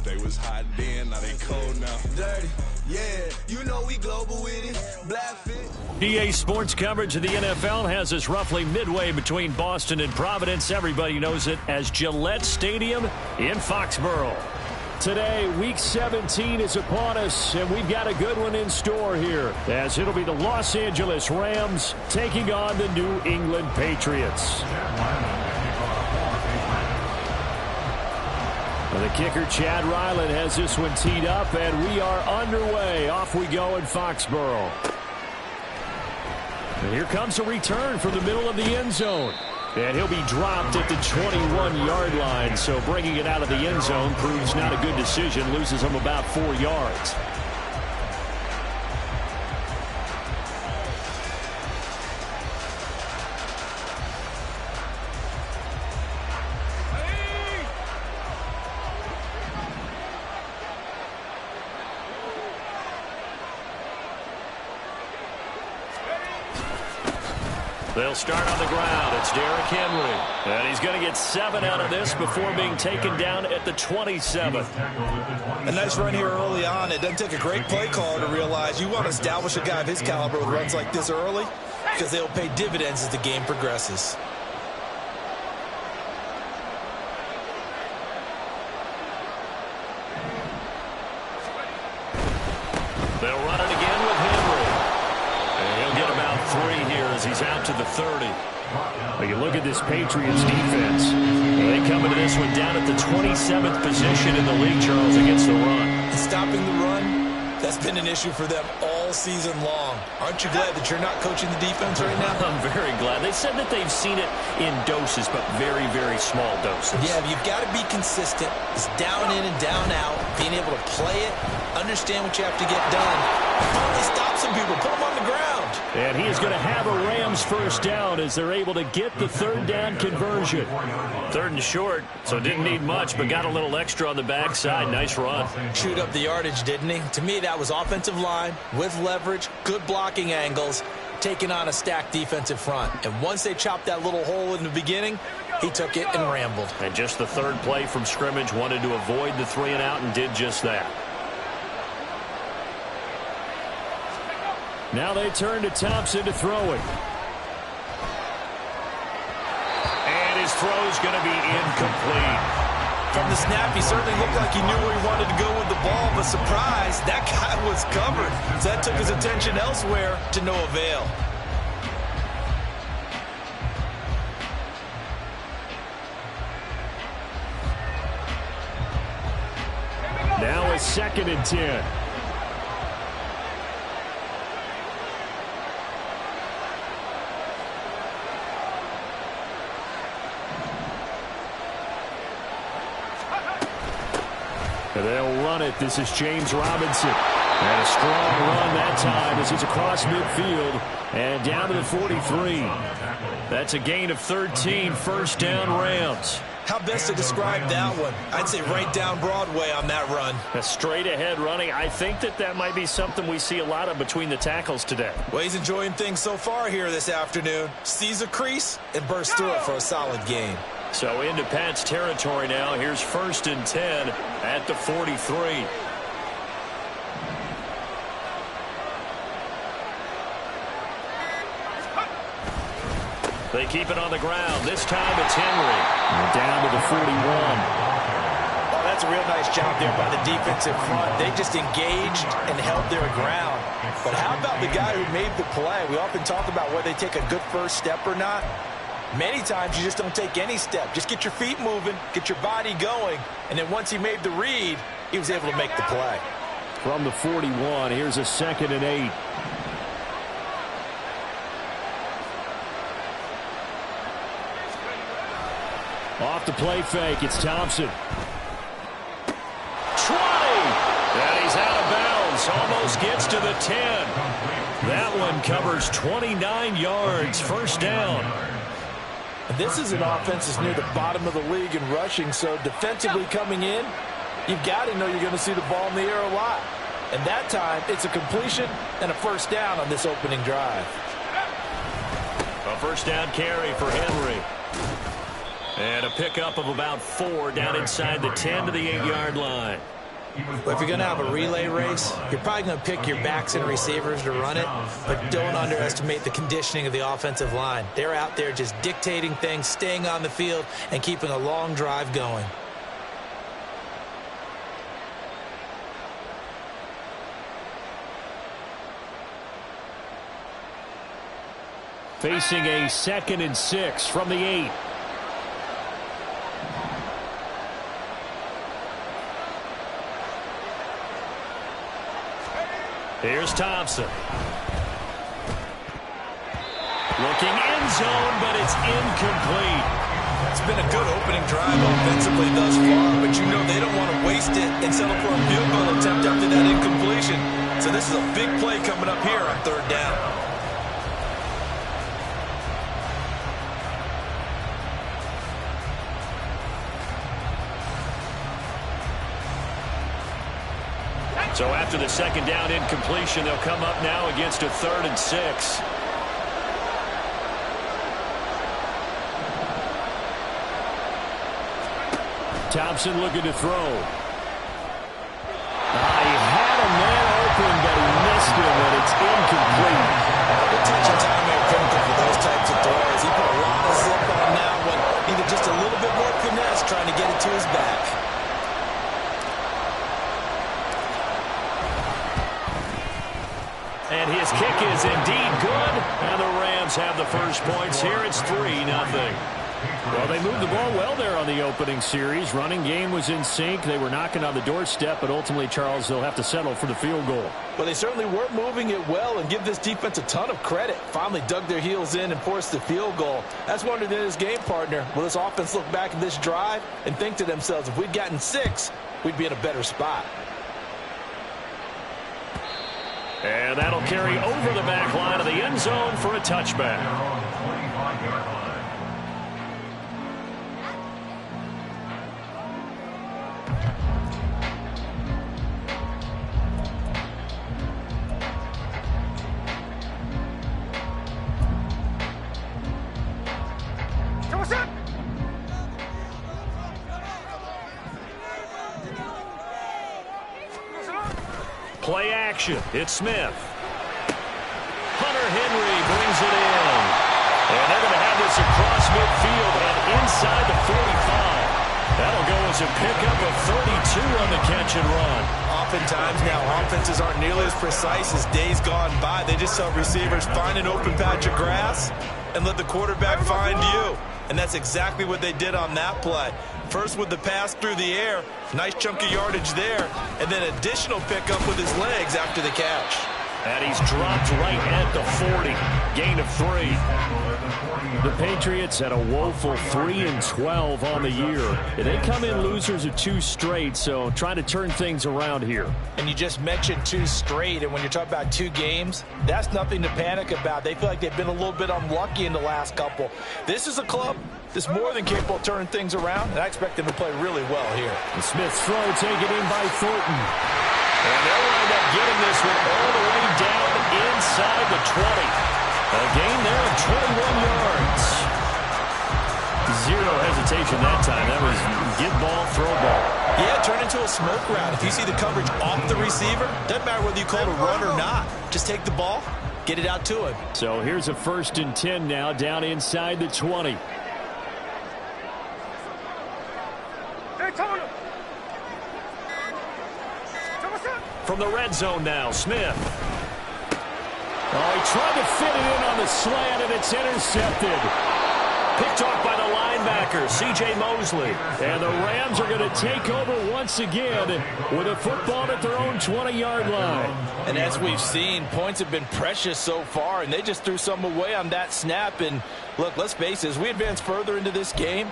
They was hot then, now they cold now. Dirty, yeah, you know we global with it. Black fit. EA Sports coverage of the NFL has us roughly midway between Boston and Providence. Everybody knows it as Gillette Stadium in Foxborough. Today, Week 17 is upon us, and we've got a good one in store here, as it'll be the Los Angeles Rams taking on the New England Patriots. The kicker, Chad Ryland, has this one teed up, and we are underway. Off we go in Foxborough. And here comes a return from the middle of the end zone. And he'll be dropped at the 21-yard line, so bringing it out of the end zone proves not a good decision, loses him about 4 yards. They'll start on the ground. It's Derrick Henry. And he's going to get 7 out of this before being taken down at the 27th. A nice run here early on. It doesn't take a great play caller to realize you want to establish a guy of his caliber with runs like this early because they'll pay dividends as the game progresses. They'll run it again with Henry. And he'll get about 3 here as he's out to the 30. Well, you look at this Patriots defense. They come into this one down at the 27th position in the league, Charles, against the run. Stopping the run, that's been an issue for them all season long. Aren't you glad that you're not coaching the defense right now? I'm very glad. They said that they've seen it in doses, but very, very small doses. Yeah, you've got to be consistent. It's down in and down out, being able to play it, understand what you have to get done. Finally stop some people, put them on the ground. And he is going to have a Rams first down as they're able to get the third down conversion. Third and short, so didn't need much, but got a little extra on the backside. Nice run. Chewed up the yardage, didn't he? To me, that was offensive line with leverage, good blocking angles, taking on a stacked defensive front. And once they chopped that little hole in the beginning, he took it and rambled. And just the third play from scrimmage, wanted to avoid the 3-and-out and did just that. Now they turn to Thompson to throw it. And his throw's going to be incomplete. From the snap, he certainly looked like he knew where he wanted to go with the ball, but surprise, that guy was covered. So that took his attention elsewhere to no avail. Now it's 2nd and 10. They'll run it. This is James Robinson. And a strong run that time as he's across midfield and down to the 43. That's a gain of 13, first down Rams. How best to describe that one? I'd say right down Broadway on that run. A straight ahead running. I think that might be something we see a lot of between the tackles today. Well, he's enjoying things so far here this afternoon. Sees a crease and bursts through it for a solid gain. So into Pat's territory now. Here's 1st and 10 at the 43. They keep it on the ground. This time it's Henry. And down to the 41. Oh, that's a real nice job there by the defensive front. They just engaged and held their ground. But how about the guy who made the play? We often talk about whether they take a good first step or not. Many times you just don't take any step. Just get your feet moving, get your body going, and then once he made the read, he was able to make the play. From the 41, here's a 2nd and 8. Off the play fake, it's Thompson. 20! And he's out of bounds, almost gets to the 10. That one covers 29 yards, first down. This is an offense that's near the bottom of the league in rushing, so defensively coming in, you've got to know you're going to see the ball in the air a lot. And that time, it's a completion and a first down on this opening drive. A first down carry for Henry. And a pickup of about 4 down inside the 10 to the 8-yard line. Well, if you're going to have a relay race, you're probably going to pick your backs and receivers to run it, but don't underestimate the conditioning of the offensive line. They're out there just dictating things, staying on the field, and keeping a long drive going. Facing a 2nd and 6 from the 8. Here's Thompson. Looking end zone, but it's incomplete. It's been a good opening drive offensively thus far, but you know they don't want to waste it and settle for a field goal attempt after that incompletion. So this is a big play coming up here on 3rd down. So after the 2nd down incompletion, they'll come up now against a 3rd and 6. Thompson looking to throw. He had a man open, but he missed him, and it's incomplete. The touch and time are critical for those types of throws. He put a lot of zip on that one. Needed just a little bit more finesse trying to get it to his back. And his kick is indeed good. And the Rams have the first points here. It's 3-0. Well, they moved the ball well there on the opening series. Running game was in sync. They were knocking on the doorstep, but ultimately, Charles, they'll have to settle for the field goal. Well, they certainly were moving it well, and give this defense a ton of credit. Finally dug their heels in and forced the field goal. That's wondered in his game partner. Will this offense look back at this drive and think to themselves, if we'd gotten 6, we'd be in a better spot. And that'll carry over the back line of the end zone for a touchback. Play action. It's Smith. Hunter Henry brings it in. And they're going to have this across midfield and inside the 45. That'll go as a pickup of 32 on the catch and run. Oftentimes now, offenses aren't nearly as precise as days gone by. They just help receivers find an open patch of grass and let the quarterback find you. And that's exactly what they did on that play. First with the pass through the air, nice chunk of yardage there, and then additional pickup with his legs after the catch. And he's dropped right at the 40. Gain of 3. The Patriots had a woeful 3-12 on the year. They come in losers of 2 straight, so trying to turn things around here. And you just mentioned 2 straight, and when you're talking about 2 games, that's nothing to panic about. They feel like they've been a little bit unlucky in the last couple. This is a club that's more than capable of turning things around, and I expect them to play really well here. The Smith's throw taken in by Thornton. And they'll wind up getting this one all the way down inside the 20. A gain there of 21 yards. Zero hesitation that time. That was get ball, throw ball. Yeah, turn into a smoke route. If you see the coverage off the receiver, doesn't matter whether you call it a run or not. Just take the ball, get it out to him. So here's a 1st and 10 now down inside the 20. From the red zone now, Smith. Oh, he tried to fit it in on the slant, and it's intercepted. Picked off by the linebacker, C.J. Mosley. And the Rams are going to take over once again with a football at their own 20-yard line. And as we've seen, points have been precious so far, and they just threw some away on that snap. And look, let's face it, as we advance further into this game,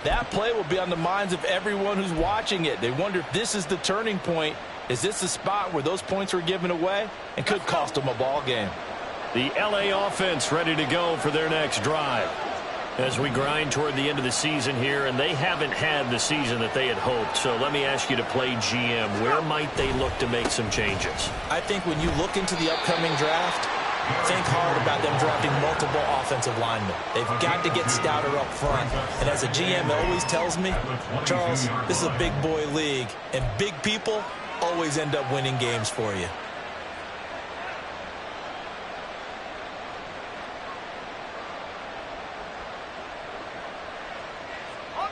that play will be on the minds of everyone who's watching it. They wonder if this is the turning point. Is this the spot where those points were given away and could cost them a ball game? The L.A. offense ready to go for their next drive. As we grind toward the end of the season here, and they haven't had the season that they had hoped. So let me ask you to play GM. Where might they look to make some changes? I think when you look into the upcoming draft, think hard about them drafting multiple offensive linemen. They've got to get stouter up front. And as a GM always tells me, Charles, this is a big boy league, and big people always end up winning games for you.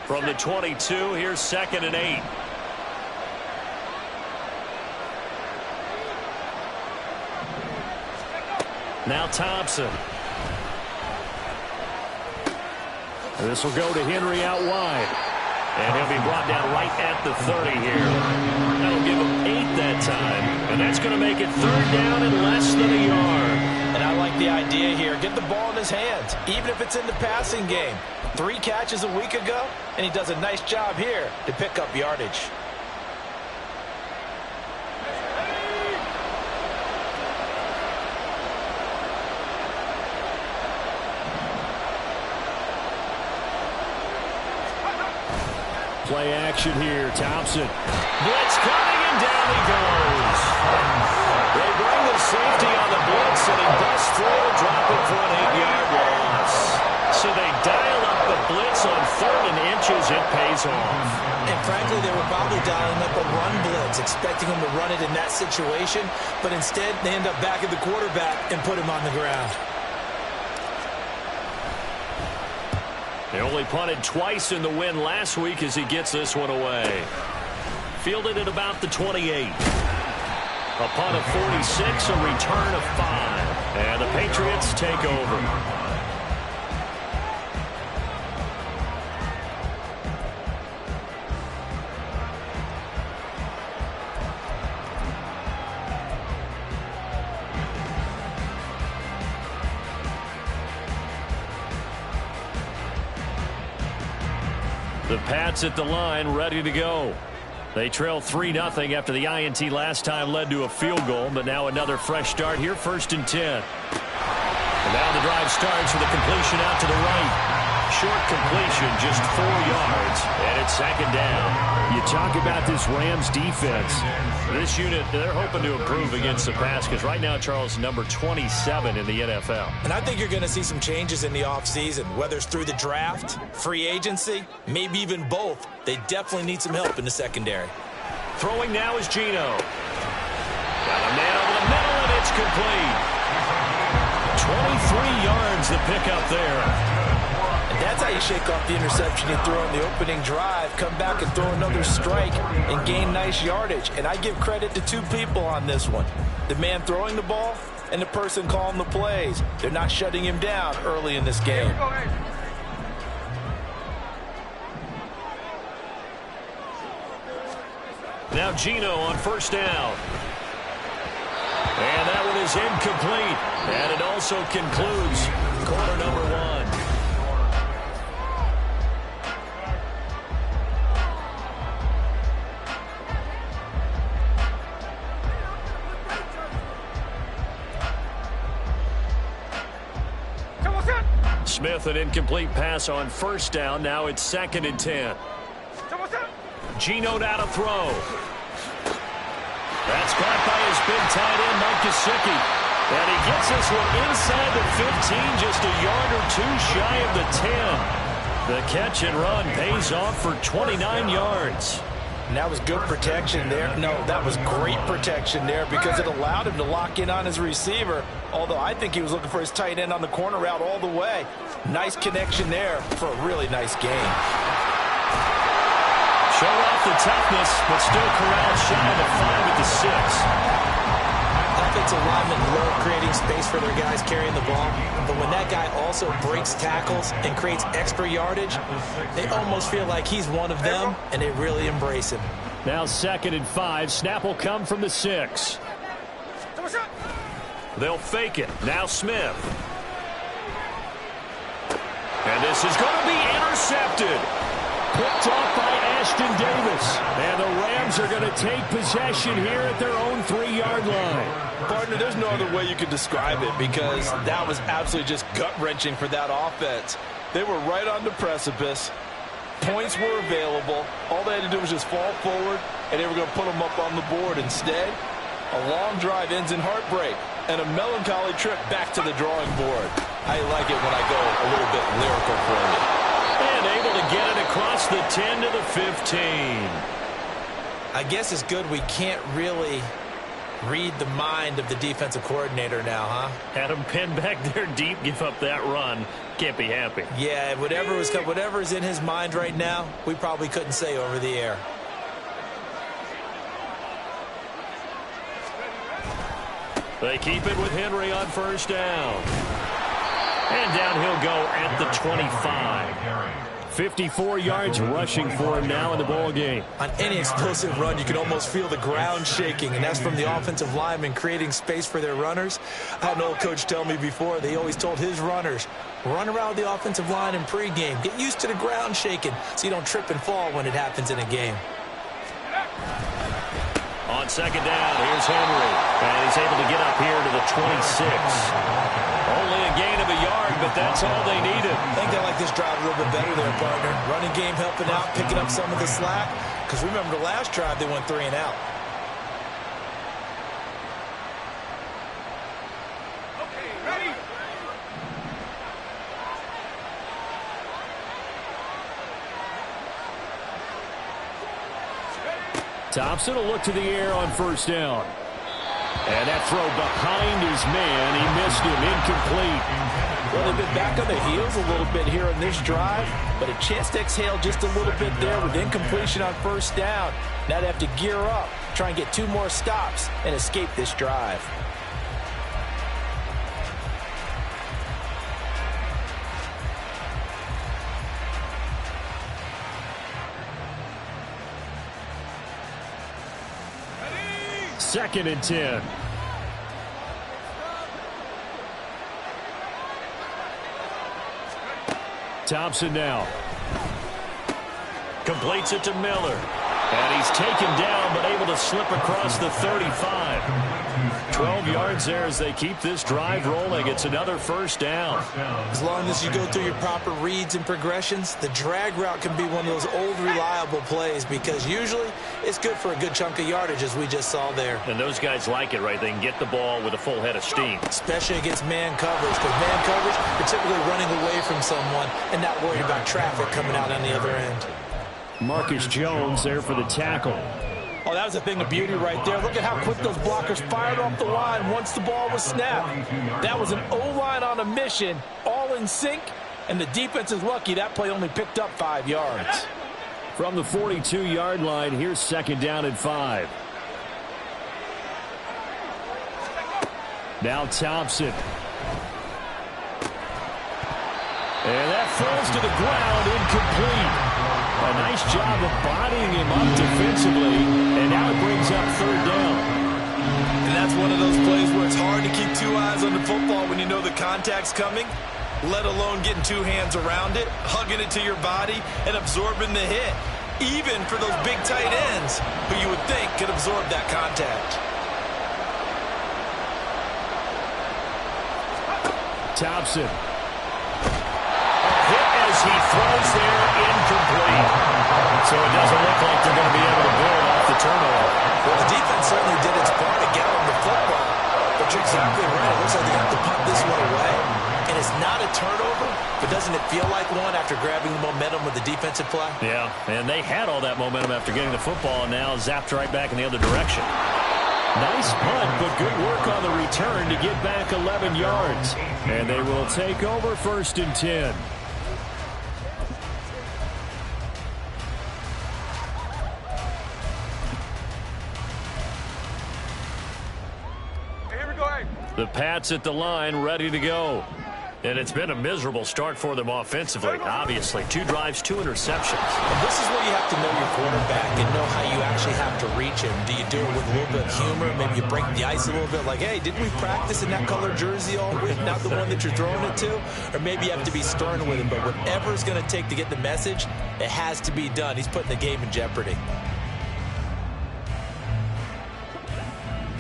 From the 22, here's 2nd and 8. Now Thompson. This will go to Henry out wide. And he'll be brought down right at the 30 here. That'll give him 8 that time. And that's going to make it 3rd down and less than a yard. And I like the idea here. Get the ball in his hands, even if it's in the passing game. 3 catches a week ago, and he does a nice job here to pick up yardage. Play action here. Thompson. Blitz coming, and down he goes. They bring the safety on the blitz, and he busts through and drop it for an 8-yard loss. So they dial up the blitz on 3rd and inches. It pays off. And frankly, they were probably dialing up a run blitz, expecting him to run it in that situation. But instead, they end up back at the quarterback and put him on the ground. They only punted twice in the win last week as he gets this one away. Fielded at about the 28. A punt of 46, a return of 5. And the Patriots take over. The Pats at the line, ready to go. They trail 3-0 after the INT last time led to a field goal, but now another fresh start here, 1st and 10. And now the drive starts with a completion out to the right. Short completion, just 4 yards, and it's 2nd down. You talk about this Rams defense. This unit, they're hoping to improve against the pass because right now, Charles, number 27 in the NFL. And I think you're going to see some changes in the offseason, whether it's through the draft, free agency, maybe even both. They definitely need some help in the secondary. Throwing now is Geno. Got a man over the middle, and it's complete. 23 yards the pickup there. That's how you shake off the interception you throw on the opening drive, come back and throw another strike and gain nice yardage. And I give credit to 2 people on this one. The man throwing the ball and the person calling the plays. They're not shutting him down early in this game. Now Geno on 1st down. And that one is incomplete. And it also concludes quarter number 1. Smith, an incomplete pass on 1st down. Now it's 2nd and 10. Geno now to throw. That's caught by his big tight end, Mike Gesicki. And he gets this one inside the 15, just a yard or 2 shy of the 10. The catch and run pays off for 29 yards. And that was good protection there. No, that was great protection there because it allowed him to lock in on his receiver. Although I think he was looking for his tight end on the corner route all the way. Nice connection there for a really nice game. Showed off the toughness, but still corralled shy of the 5 at the 6. Offensive linemen love creating space for their guys carrying the ball. But when that guy also breaks tackles and creates extra yardage, they almost feel like he's one of them, and they really embrace him. Now 2nd and 5. Snap will come from the 6. They'll fake it. Now Smith. And this is going to be intercepted. Picked off by Ashton Davis. And the Rams are going to take possession here at their own 3-yard line. Partner, there's no other way you could describe it because that was absolutely just gut-wrenching for that offense. They were right on the precipice. Points were available. All they had to do was just fall forward, and they were going to put them up on the board. Instead, a long drive ends in heartbreak and a melancholy trip back to the drawing board. I like it when I go a little bit lyrical for you. And able to get it across the 10 to the 15. I guess it's good we can't really read the mind of the defensive coordinator now, huh? Had him pinned back there deep, give up that run. Can't be happy. Yeah, whatever's in his mind right now, we probably couldn't say over the air. They keep it with Henry on first down. And down he'll go at the 25. 54 yards rushing for him now in the ball game. On any explosive run, you can almost feel the ground shaking, and that's from the offensive linemen creating space for their runners. I had an old coach tell me before, they always told his runners, run around the offensive line in pregame. Get used to the ground shaking so you don't trip and fall when it happens in a game. On second down, here's Henry. And he's able to get up here to the 26. Only a gain of a yard, but that's all they needed. I think they like this drive a little bit better there, partner. Running game helping out, picking up some of the slack. Because remember the last drive, they went 3 and out. Thompson will look to the air on first down. And that throw behind his man. He missed him. Incomplete. Well, they've been back on their heels a little bit here on this drive, but a chance to exhale just a little bit there with incompletion on first down. Now they have to gear up, try and get 2 more stops, and escape this drive. Second and 10. Thompson now. Completes it to Miller. And he's taken down, but able to slip across the 35. 12 yards there as they keep this drive rolling. It's another first down. As long as you go through your proper reads and progressions, the drag route can be one of those old reliable plays because usually it's good for a good chunk of yardage as we just saw there. And those guys like it, right? They can get the ball with a full head of steam. Especially against man coverage, because man coverage, you're typically running away from someone and not worried about traffic coming out on the other end. Marcus Jones there for the tackle. Oh, that was a thing of beauty right there. Look at how quick those blockers fired off the line once the ball was snapped. That was an O-line on a mission, all in sync, and the defense is lucky that play only picked up 5 yards. From the 42-yard line, here's second down and 5. Now Thompson. And that falls to the ground, incomplete. A nice job of bodying him up defensively, and now it brings up third down. And that's one of those plays where it's hard to keep 2 eyes on the football when you know the contact's coming, let alone getting 2 hands around it, hugging it to your body, and absorbing the hit, even for those big tight ends who you would think could absorb that contact. Thompson. As he throws there, incomplete. So it doesn't look like they're going to be able to build off the turnover. Well, the defense certainly did its part to get on the football. But you're exactly right. It looks like they have to punt this one away. And it's not a turnover, but doesn't it feel like one after grabbing the momentum with the defensive play? Yeah, and they had all that momentum after getting the football, and now zapped right back in the other direction. Nice punt, but good work on the return to get back 11 yards. And they will take over first and 10. The Pats at the line, ready to go. And it's been a miserable start for them offensively, obviously. 2 drives, 2 interceptions. And this is where you have to know your quarterback and know how you actually have to reach him. Do you do it with a little bit of humor? Maybe you break the ice a little bit, like, hey, didn't we practice in that color jersey all week, not the one that you're throwing it to? Or maybe you have to be stern with him. But whatever it's going to take to get the message, it has to be done. He's putting the game in jeopardy.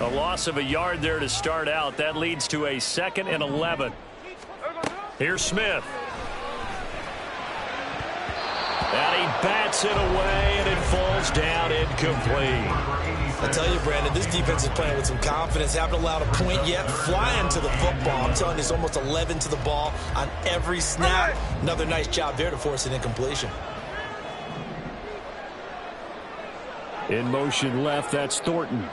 A loss of a yard there to start out. That leads to a 2nd and 11. Here's Smith. And he bats it away, and it falls down incomplete. I tell you, Brandon, this defense is playing with some confidence. Haven't allowed a point yet. Flying to the football. I'm telling you, it's almost 11 to the ball on every snap. Another nice job there to force an incompletion. In motion left, that's Thornton.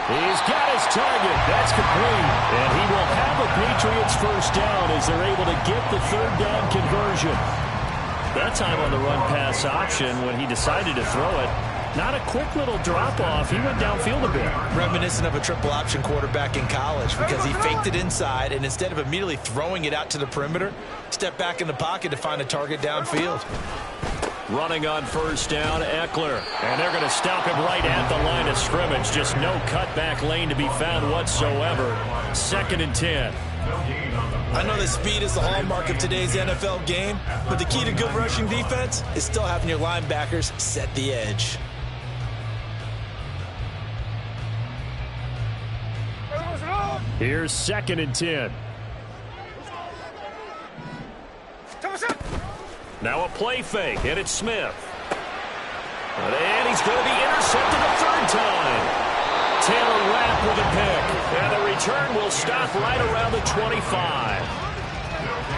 He's got his target. That's complete. And he will have a Patriots first down as they're able to get the third down conversion. That time on the run pass option when he decided to throw it. Not a quick little drop-off. He went downfield a bit. Reminiscent of a triple option quarterback in college because he faked it inside, and instead of immediately throwing it out to the perimeter, stepped back in the pocket to find a target downfield. Running on first down, Eckler. And they're going to stop him right at the line of scrimmage. Just no cutback lane to be found whatsoever. 2nd and 10. I know that speed is the hallmark of today's NFL game, but the key to good rushing defense is still having your linebackers set the edge. Here's 2nd and 10. Now a play fake, and it's Smith. And he's going to be intercepted a third time. Taylor Rapp with a pick. And the return will stop right around the 25.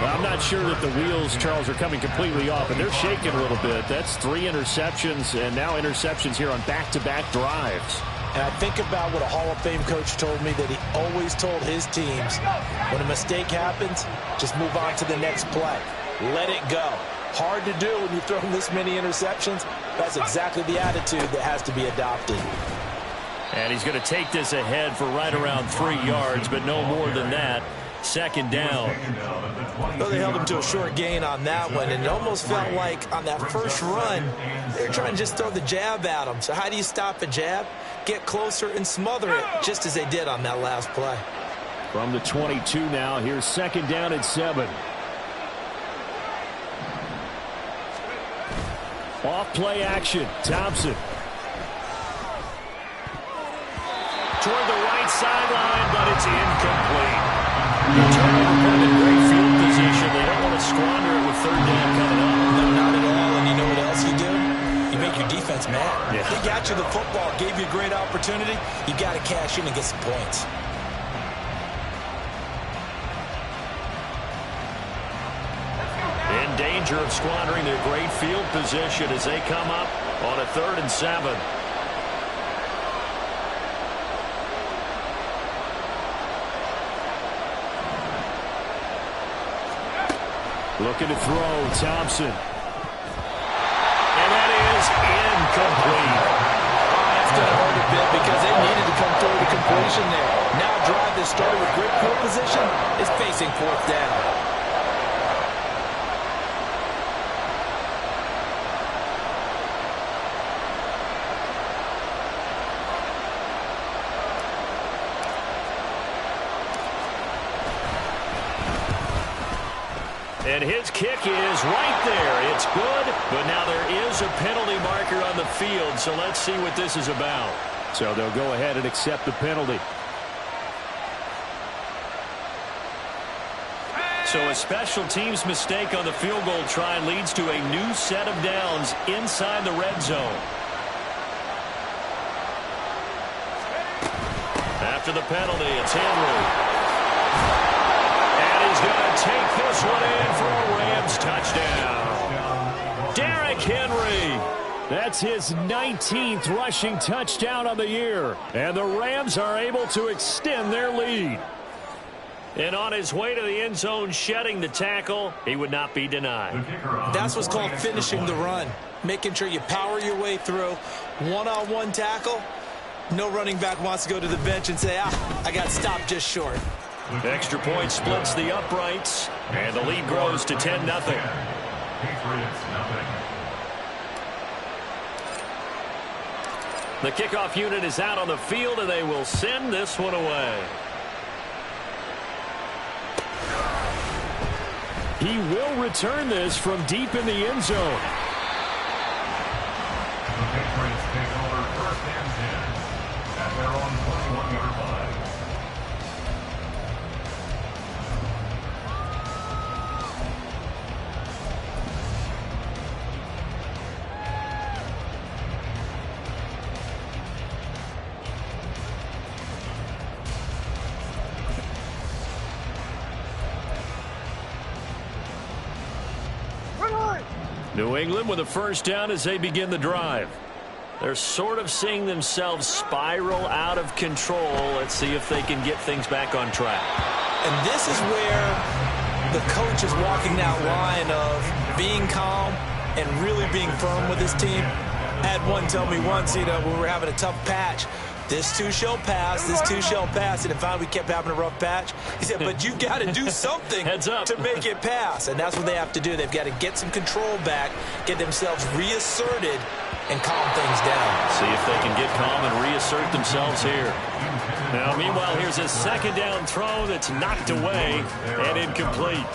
Well, I'm not sure that the wheels, Charles, are coming completely off, and they're shaking a little bit. That's 3 interceptions, and now interceptions here on back-to-back drives. And I think about what a Hall of Fame coach told me that he always told his teams, when a mistake happens, just move on to the next play. Let it go. Hard to do when you've thrown this many interceptions. That's exactly the attitude that has to be adopted. And he's going to take this ahead for right around 3 yards, but no more than that. 2nd down. Well, they held him to a short gain on that one, and it almost felt like on that first run, they're trying to just throw the jab at him. So how do you stop a jab? Get closer and smother it, just as they did on that last play. From the 22 now, here's 2nd down and 7. Off play action, Thompson. Toward the right sideline, but it's incomplete. The turnover put him in great field position. They don't want to squander it with 3rd down coming up. No, not at all. And you know what else you do? You make your defense mad. Yeah. They got you the football, gave you a great opportunity. You got to cash in and get some points. In danger of squandering their great field position as they come up on a 3rd and 7. Looking to throw, Thompson. And that is incomplete. That's going to hurt a bit because they needed to come through the completion there. Now drive that started with great field position is facing 4th down. And his kick is right there. It's good, but now there is a penalty marker on the field, so let's see what this is about. So they'll go ahead and accept the penalty. So a special teams mistake on the field goal try leads to a new set of downs inside the red zone. After the penalty, it's Henry. He's going to take this one in for a Rams touchdown. Derrick Henry. That's his 19th rushing touchdown on the year. And the Rams are able to extend their lead. And on his way to the end zone, shedding the tackle, he would not be denied. That's what's called finishing the run. Making sure you power your way through. One-on-one tackle. No running back wants to go to the bench and say, I got stopped just short. Extra point splits the uprights, and the lead grows to 10-0. The kickoff unit is out on the field, and they will send this one away. He will return this from deep in the end zone. The Patriots take over 1st and 10 at their own 21-yard line. New England with a first down as they begin the drive. They're sort of seeing themselves spiral out of control. Let's see if they can get things back on track. And this is where the coach is walking that line of being calm and really being firm with his team. I had one tell me once, when we were having a tough patch, this too shall pass, this too shall pass. And finally we kept having a rough patch. He said, but you got to do something to make it pass. And that's what they have to do. They've got to get some control back, get themselves reasserted, and calm things down. See if they can get calm and reassert themselves here. Now, meanwhile, here's a second down throw that's knocked away and incomplete.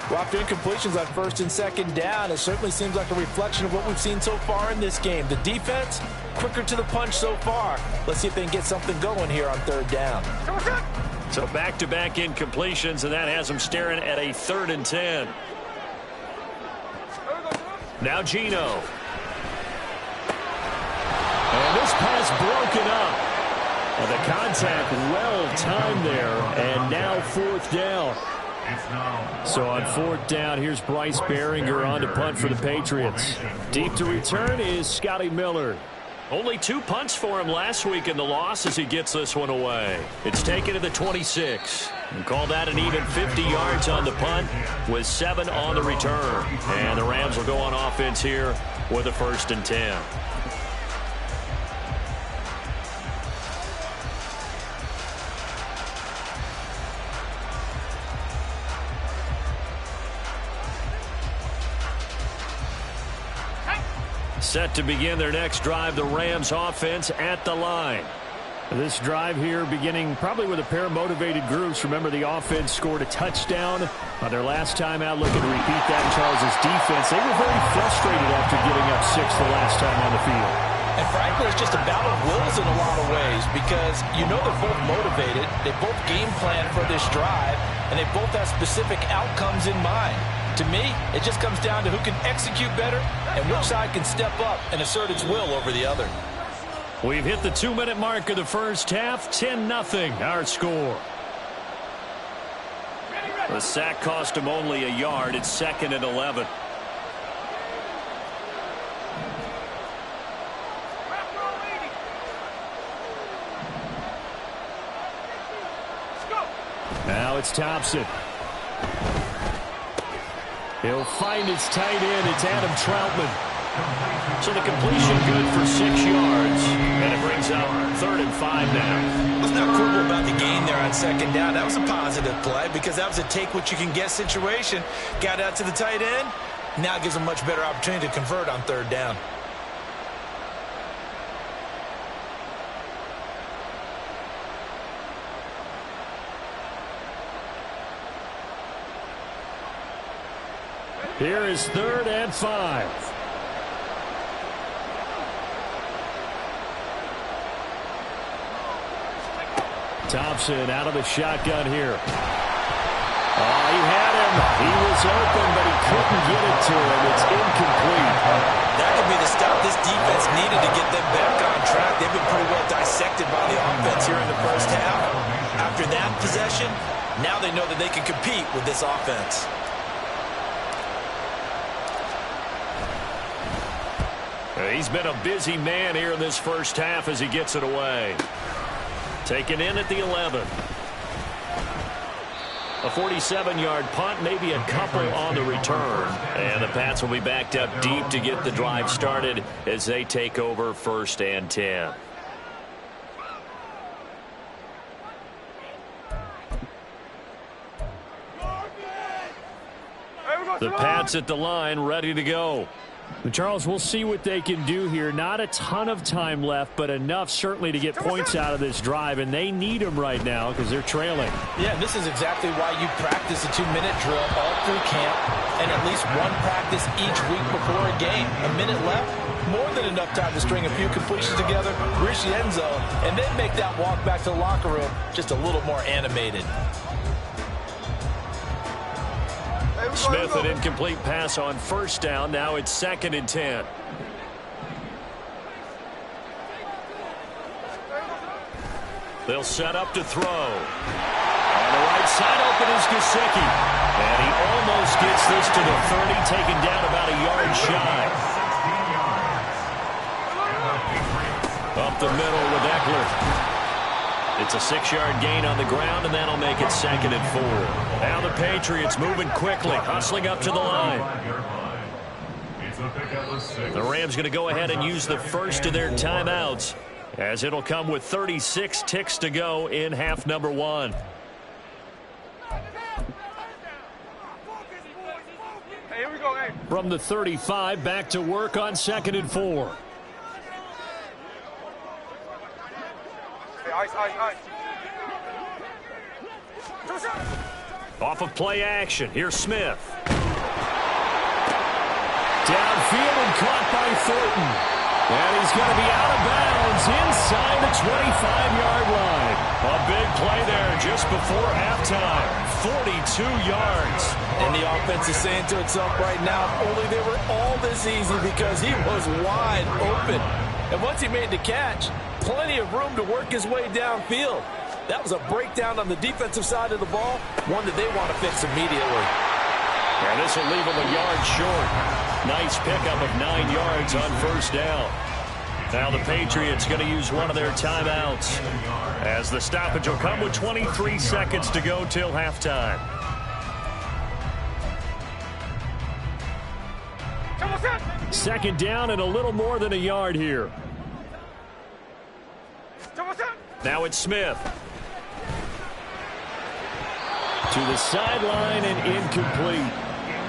Well, after incompletions on first and second down, it certainly seems like a reflection of what we've seen so far in this game. The defense, quicker to the punch so far. Let's see if they can get something going here on third down. So back-to-back incompletions, and that has them staring at a 3rd and 10. Now Geno. And this pass broken up. And the contact well-timed there, and now 4th down. So on 4th down, here's Bryce Behringer on to punt for the Patriots. Deep to return is Scotty Miller. Only 2 punts for him last week in the loss as he gets this one away. It's taken to the 26. And call that an even 50 yards on the punt with 7 on the return. And the Rams will go on offense here with a 1st and 10. Set to begin their next drive, the Rams offense at the line. This drive here beginning probably with a pair of motivated groups. Remember, the offense scored a touchdown on their last time out. Looking to repeat that in Charles' defense. They were very frustrated after giving up 6 the last time on the field. And frankly, it's just a battle of wills in a lot of ways because they're both motivated. They both game plan for this drive, and they both have specific outcomes in mind. To me, it just comes down to who can execute better and which side can step up and assert its will over the other. We've hit the 2-minute mark of the first half. 10-0 our score. The sack cost him only a yard. It's 2nd and 11. Now it's Thompson. He'll find his tight end. It's Adam Troutman. So the completion good for 6 yards. And it brings up 3rd and 5 now. Let's not quibble about the gain there on 2nd down. That was a positive play because that was a take-what-you-can-get situation. Got out to the tight end. Now gives a much better opportunity to convert on 3rd down. Here is 3rd and 5. Thompson out of the shotgun here. Oh, he had him. He was open, but he couldn't get it to him. It's incomplete. That could be the stop this defense needed to get them back on track. They've been pretty well dissected by the offense here in the first half. After that possession, now they know that they can compete with this offense. He's been a busy man here in this first half as he gets it away. Taken in at the 11. A 47-yard punt, maybe a couple on the return. And the Pats will be backed up deep to get the drive started as they take over 1st and 10. The Pats at the line, ready to go. Charles, we'll see what they can do here. Not a ton of time left, but enough certainly to get points out of this drive, and they need them right now because they're trailing. Yeah, and this is exactly why you practice a 2-minute drill all through camp and at least one practice each week before a game. A minute left, more than enough time to string a few completions together, reach the end zone, and then make that walk back to the locker room just a little more animated. Smith, an incomplete pass on 1st down. Now it's 2nd and 10. They'll set up to throw. And the right side open is Gesicki. And he almost gets this to the 30, taken down about a yard shy. Up the middle with Eckler. It's a 6-yard gain on the ground, and that'll make it 2nd and 4. Now the Patriots moving quickly, hustling up to the line. The Rams going to go ahead and use the first of their timeouts, as it'll come with 36 ticks to go in half number 1. From the 35, back to work on 2nd and 4. Off of play action. Here's Smith. Downfield and caught by Thornton. And he's going to be out of bounds inside the 25-yard line. A big play there just before halftime. 42 yards. And the offense is saying to itself right now, only they were all this easy because he was wide open. And once he made the catch, plenty of room to work his way downfield. That was a breakdown on the defensive side of the ball, one that they want to fix immediately. And this will leave him a yard short. Nice pickup of 9 yards on first down. Now the Patriots going to use one of their timeouts, as the stoppage will come with 23 seconds to go till halftime. Second down and a little more than a yard here. Now it's Smith. To the sideline and incomplete.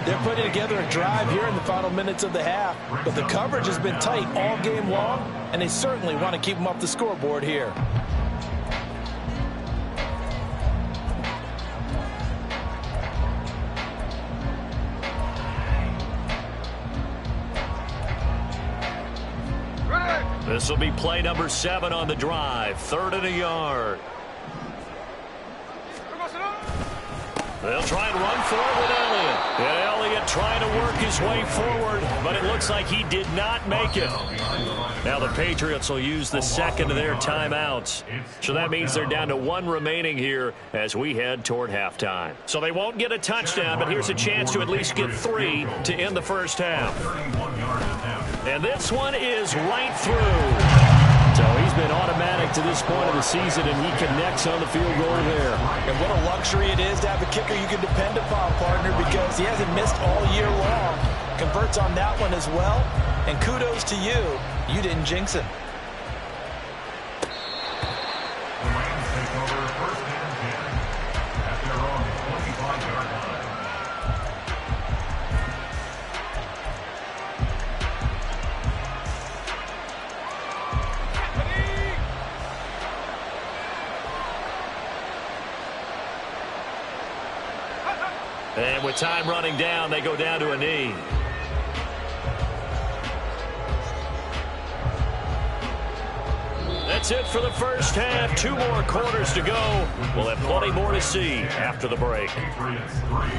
They're putting together a drive here in the final minutes of the half, but the coverage has been tight all game long, and they certainly want to keep them off the scoreboard here. This will be play number 7 on the drive. 3rd and a yard. They'll try and run forward with Elliott. And Elliott trying to work his way forward, but it looks like he did not make it. Now the Patriots will use the second of their timeouts. So that means they're down to 1 remaining here as we head toward halftime. So they won't get a touchdown, but here's a chance to at least get 3 to end the first half. And this one is right through. So he's been automatic to this point of the season, and he connects on the field goal there. And what a luxury it is to have a kicker you can depend upon, partner, because he hasn't missed all year long. Converts on that one as well. And kudos to you. You didn't jinx him. The Rams take over 1st and 10 at their own 25-yard line. And with time running down, they go down to a knee. That's it for the first half. 2 more quarters to go. We'll have plenty more to see after the break. Patriots 3.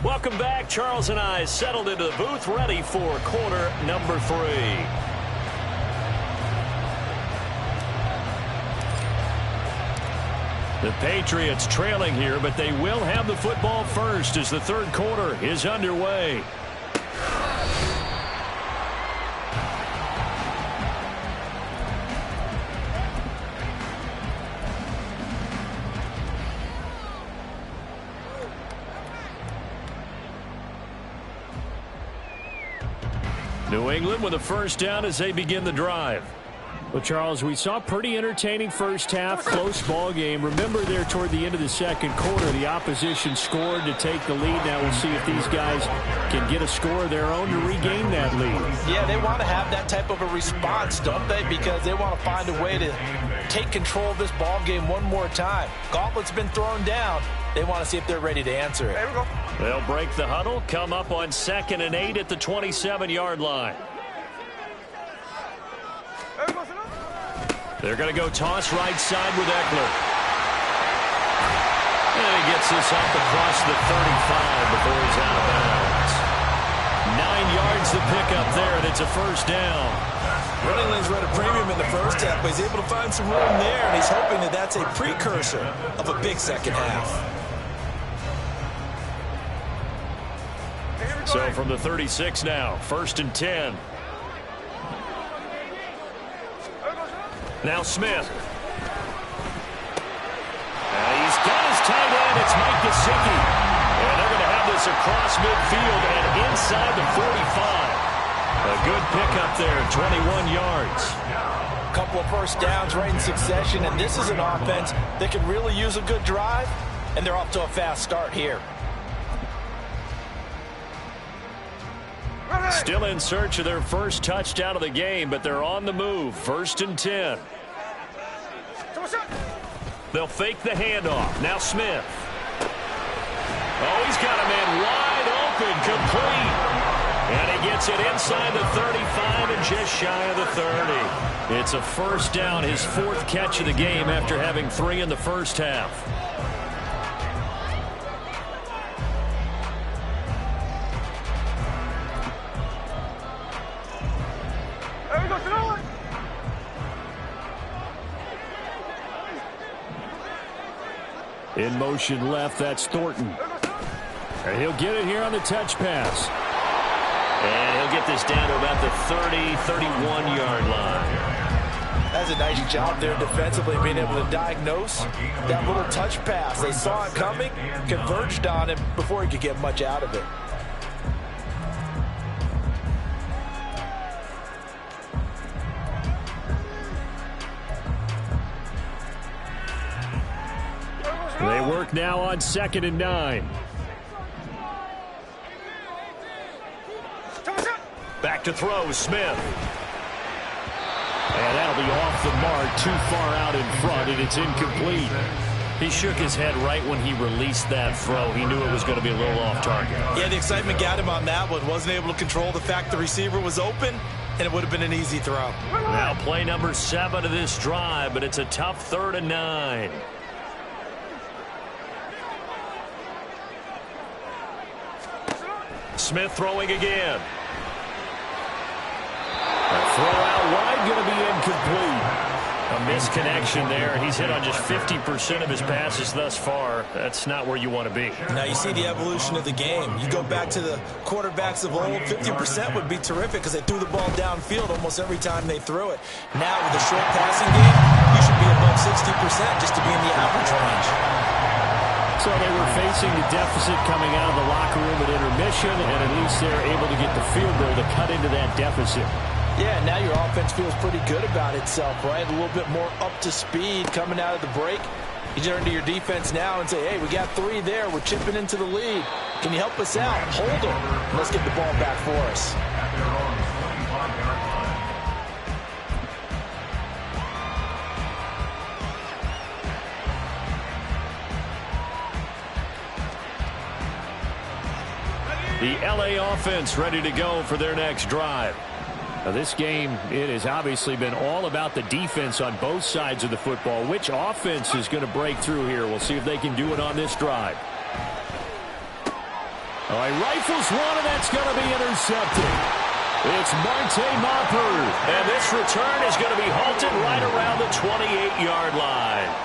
Welcome back. Charles and I settled into the booth, ready for quarter number 3. The Patriots trailing here, but they will have the football first as the 3rd quarter is underway. New England with a first down as they begin the drive. Well, Charles, we saw a pretty entertaining first half, close ball game. Remember there toward the end of the 2nd quarter, the opposition scored to take the lead. Now we'll see if these guys can get a score of their own to regain that lead. Yeah, they want to have that type of a response, don't they? Because they want to find a way to take control of this ball game one more time. Gauntlet's been thrown down. They want to see if they're ready to answer it. There we go. They'll break the huddle, come up on 2nd and 8 at the 27-yard line. They're going to go toss right side with Eckler. And he gets this up across the 35 before he's out of bounds. 9 yards to pick up there, and it's a first down. Running lanes run a premium in the first half, but he's able to find some room there, and he's hoping that that's a precursor of a big second half. So from the 36 now, 1st and 10. Now Smith. He's got his tight end. It's Mike Gesicki. And they're going to have this across midfield and inside the 45. A good pickup there, 21 yards. A couple of first downs right in succession, and this is an offense that can really use a good drive, and they're off to a fast start here. Still in search of their first touchdown of the game, but they're on the move. 1st and 10. They'll fake the handoff. Now Smith. Oh, he's got a man wide open, complete. And he gets it inside the 35 and just shy of the 30. It's a first down, his 4th catch of the game after having 3 in the first half. In motion left, that's Thornton. And he'll get it here on the touch pass. And he'll get this down to about the 31-yard line. That's a nice job there defensively, being able to diagnose that little touch pass. They saw it coming, converged on him before he could get much out of it. They work now on 2nd and 9. Back to throw, Smith. And that'll be off the mark, too far out in front, and it's incomplete. He shook his head right when he released that throw. He knew it was going to be a little off target. Yeah, the excitement got him on that one. Wasn't able to control the fact the receiver was open, and it would have been an easy throw. Now play number 7 of this drive, but it's a tough 3rd and 9. Smith throwing again. A throw out wide, going to be incomplete. A misconnection there. He's hit on just 50% of his passes thus far. That's not where you want to be. Now you see the evolution of the game. You go back to the quarterbacks of old, 50% would be terrific because they threw the ball downfield almost every time they threw it. Now with a short passing game, you should be above 60% just to be in the average range. So they were facing the deficit coming out of the locker room at intermission, and at least they're able to get the field goal to cut into that deficit. Yeah, now your offense feels pretty good about itself, right? A little bit more up to speed coming out of the break. You turn to your defense now and say, hey, we got 3 there. We're chipping into the lead. Can you help us out? Hold them. Let's get the ball back for us. The LA offense ready to go for their next drive. Now this game, it has obviously been all about the defense on both sides of the football. Which offense is going to break through here? We'll see if they can do it on this drive. All right, rifles one, and that's going to be intercepted. It's Marte Mapu. And this return is going to be halted right around the 28-yard line.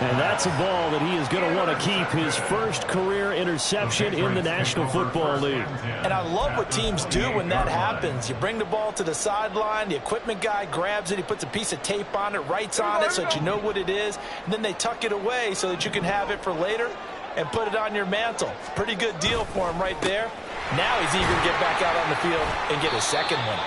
And that's a ball that he is going to want to keep, his first career interception in the National Football League. And I love what teams do when that happens. You bring the ball to the sideline, the equipment guy grabs it, he puts a piece of tape on it, writes on it so that you know what it is, and then they tuck it away so that you can have it for later and put it on your mantle. Pretty good deal for him right there. Now he's eager to get back out on the field and get his second one.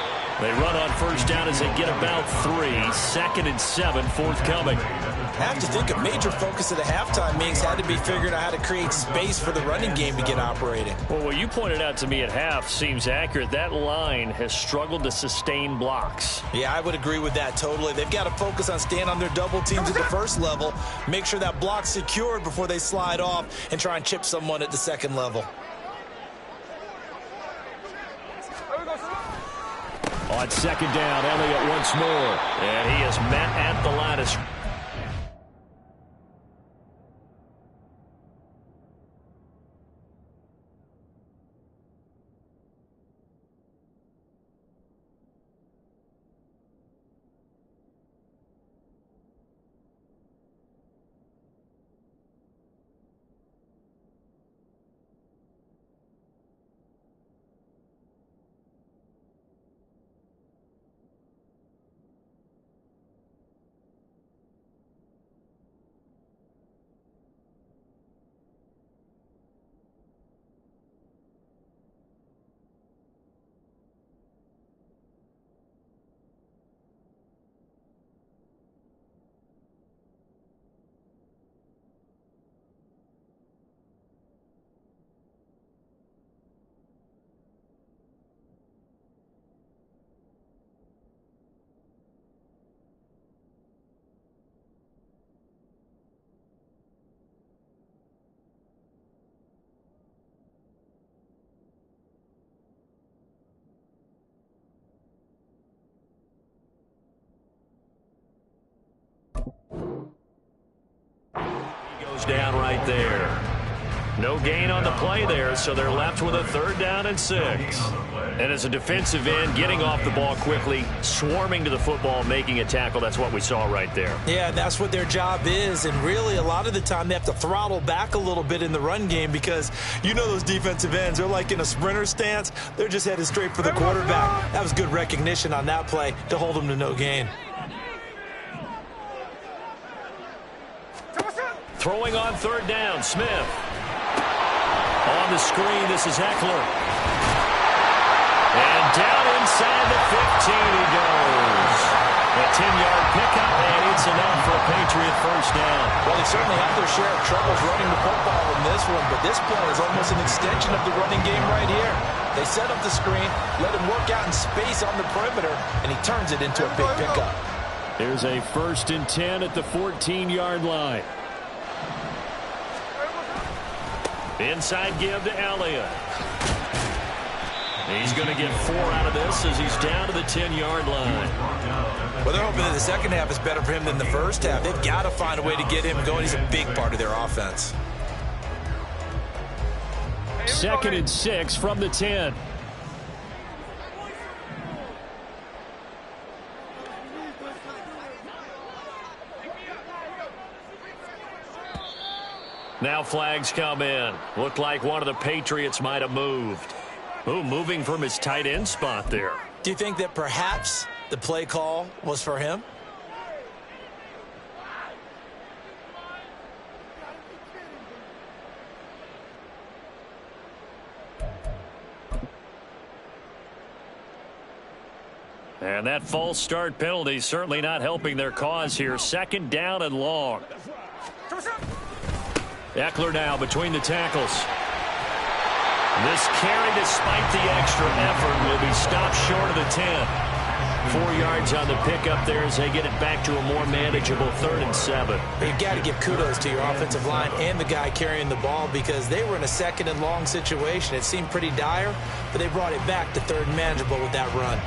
They run on first down as they get about 3. 2nd and 7 forthcoming. I have to think a major focus of the halftime meetings had to be figuring out how to create space for the running game to get operating. Well, what you pointed out to me at half seems accurate. That line has struggled to sustain blocks. Yeah, I would agree with that totally. They've got to focus on staying on their double teams at the first level, make sure that block's secured before they slide off and try and chip someone at the second level. On second down, Elliott once more. And he is met at the line of scrimmage. Down right there. No gain on the play there, so they're left with a 3rd down and 6. And as a defensive end, getting off the ball quickly, swarming to the football, making a tackle, that's what we saw right there. Yeah, that's what their job is, and really a lot of the time they have to throttle back a little bit in the run game because you know those defensive ends, they're like in a sprinter stance. They're just headed straight for the quarterback. That was good recognition on that play to hold them to no gain. Throwing on 3rd down, Smith. On the screen, this is Eckler. And down inside the 15 he goes. A 10-yard pickup, and it's enough for a Patriot 1st down. Well, they certainly have their share of troubles running the football in this one, but this play is almost an extension of the running game right here. They set up the screen, let him work out in space on the perimeter, and he turns it into a big pickup. There's a 1st and 10 at the 14-yard line. Inside give to Elliott. He's going to get 4 out of this as he's down to the 10-yard line. Well, they're hoping that the second half is better for him than the first half. They've got to find a way to get him going. He's a big part of their offense. 2nd and 6 from the 10. Now flags come in. Looked like one of the Patriots might have moved. Ooh, moving from his tight end spot there. Do you think that perhaps the play call was for him? And that false start penalty certainly not helping their cause here. 2nd down and long. Eckler now between the tackles. This carry, despite the extra effort, will be stopped short of the 10. 4 yards on the pickup there as they get it back to a more manageable 3rd and 7. You've got to give kudos to your offensive line and the guy carrying the ball because they were in a 2nd and long situation. It seemed pretty dire, but they brought it back to 3rd and manageable with that run.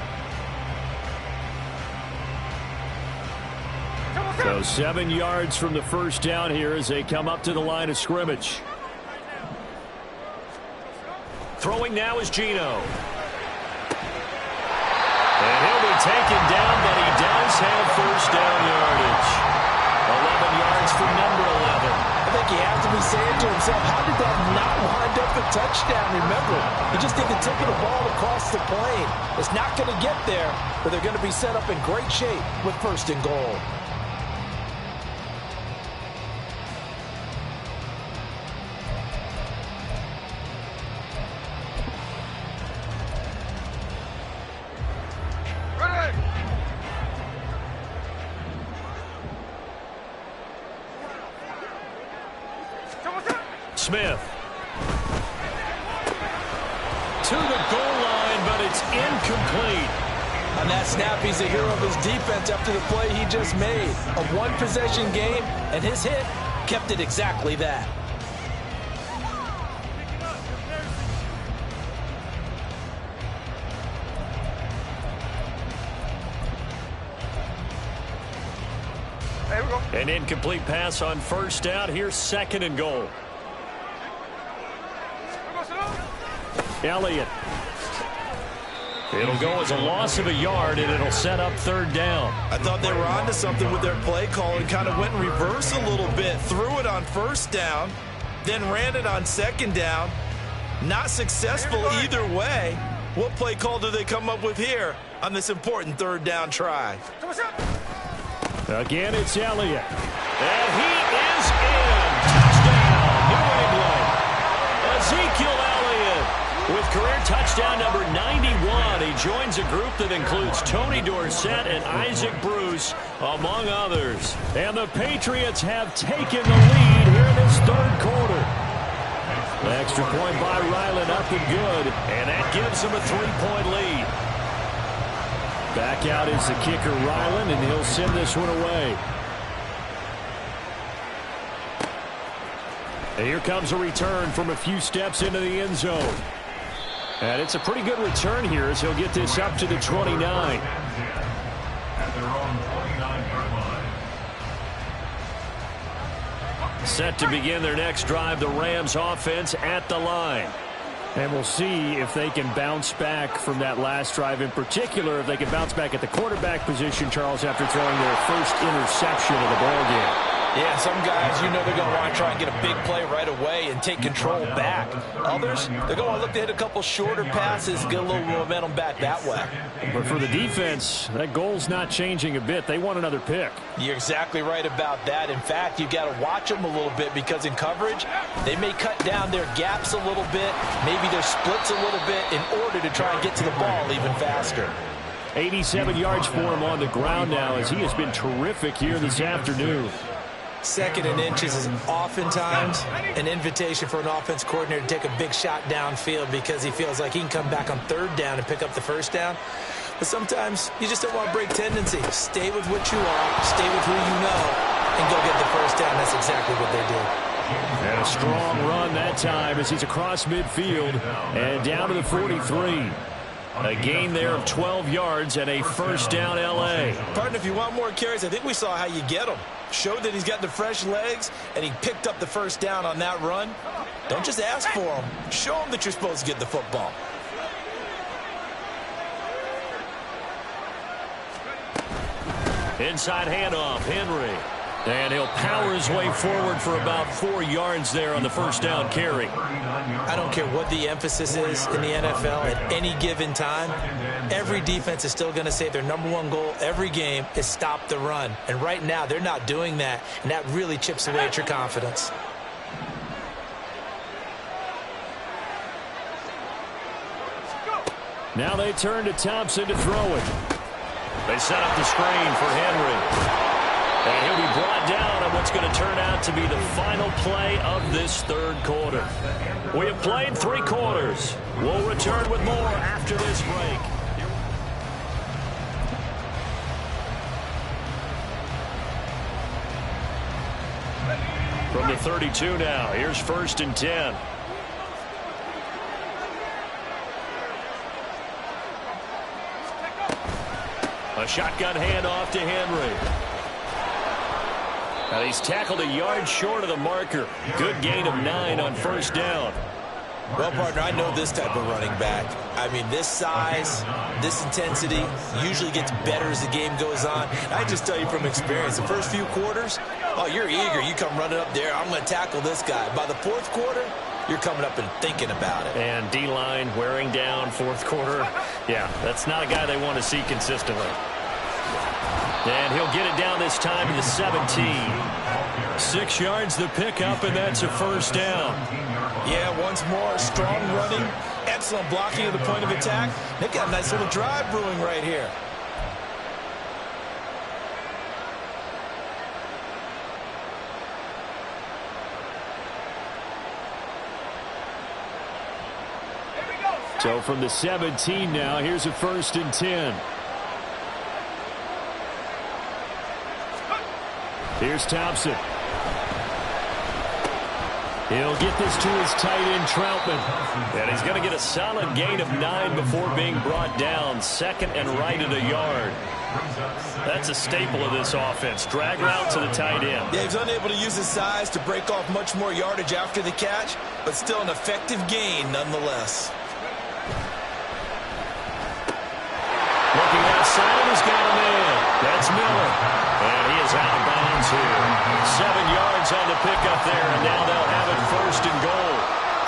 So 7 yards from the 1st down here as they come up to the line of scrimmage. Throwing now is Geno. And he'll be taken down, but he does have 1st down yardage. 11 yards for number 11. I think he has to be saying to himself, how did that not wind up a touchdown? Remember, he just did the tip of the ball across the plane. It's not going to get there, but they're going to be set up in great shape with 1st and goal. Smith. To the goal line, but it's incomplete. On that snap, he's a hero of his defense after the play he just made. A one-possession game, and his hit kept it exactly that. An incomplete pass on first down. Here's 2nd and goal. Elliott. It'll go as a loss of a yard, and it'll set up 3rd down. I thought they were onto something with their play call and kind of went in reverse a little bit. Threw it on 1st down, then ran it on 2nd down. Not successful either way. What play call do they come up with here on this important 3rd down try? Again, it's Elliott. And he is in. Touchdown, New England. Ezekiel Elliott with career touchdown number 91. He joins a group that includes Tony Dorsett and Isaac Bruce, among others. And the Patriots have taken the lead here in this 3rd quarter. The extra point by Ryland up and good. And that gives them a 3-point lead. Back out is the kicker, Ryland, and he'll send this one away. And here comes a return from a few steps into the end zone. And it's a pretty good return here as he'll get this up to the 29. At their own 29-yard line. Set to begin their next drive, the Rams offense at the line. And we'll see if they can bounce back from that last drive, in particular if they can bounce back at the quarterback position, Charles, after throwing their first interception of the ballgame. Yeah, some guys, you know they're going to want to try and get a big play right away and take control back. Others, they're going to want to look to hit a couple shorter passes, get a little momentum back that way. But for the defense, that goal's not changing a bit. They want another pick. You're exactly right about that. In fact, you've got to watch them a little bit because in coverage, they may cut down their gaps a little bit, maybe their splits a little bit in order to try and get to the ball even faster. 87 yards for him on the ground now as he has been terrific here this afternoon. 2nd and inches is oftentimes an invitation for an offense coordinator to take a big shot downfield because he feels like he can come back on 3rd down and pick up the 1st down. But sometimes you just don't want to break tendency. Stay with what you are, stay with who you know, and go get the 1st down. That's exactly what they did. And a strong run that time as he's across midfield and down to the 43. A gain there of 12 yards and a 1st down L.A. Partner, if you want more carries, I think we saw how you get them. Showed that he's got the fresh legs, and he picked up the 1st down on that run. Don't just ask for them. Show them that you're supposed to get the football. Inside handoff, Henry. And he'll power his way forward for about 4 yards there on the 1st down carry. I don't care what the emphasis is in the NFL at any given time. Every defense is still going to say their #1 goal every game is stop the run. And right now, they're not doing that, and that really chips away at your confidence. Now they turn to Thompson to throw it. They set up the screen for Henry. And he'll be brought down on what's going to turn out to be the final play of this 3rd quarter. We have played 3 quarters. We'll return with more after this break. From the 32 now, here's 1st and 10. A shotgun handoff to Henry. Now he's tackled a yard short of the marker. Good gain of 9 on 1st down. Well, partner, I know this type of running back. I mean, this size, this intensity usually gets better as the game goes on. I just tell you from experience, the first few quarters, oh, you're eager. You come running up there. I'm going to tackle this guy. By the 4th quarter, you're coming up and thinking about it. And D-line wearing down 4th quarter. Yeah, that's not a guy they want to see consistently. And he'll get it down this time to the 17. 6 yards the pickup, and that's a 1st down. Yeah, once more, strong running, excellent blocking at the point of attack. They got a nice little drive brewing right here. So from the 17 now, here's a 1st and 10. Here's Thompson. He'll get this to his tight end, Troutman. And he's going to get a solid gain of 9 before being brought down. Second and right at a yard. That's a staple of this offense. Drag route to the tight end. Yeah, he's unable to use his size to break off much more yardage after the catch, but still an effective gain nonetheless. Looking outside, he's got him in. That's Miller. And he is out of bounds here. 7 yards on the pickup there, and now they'll have it first and goal.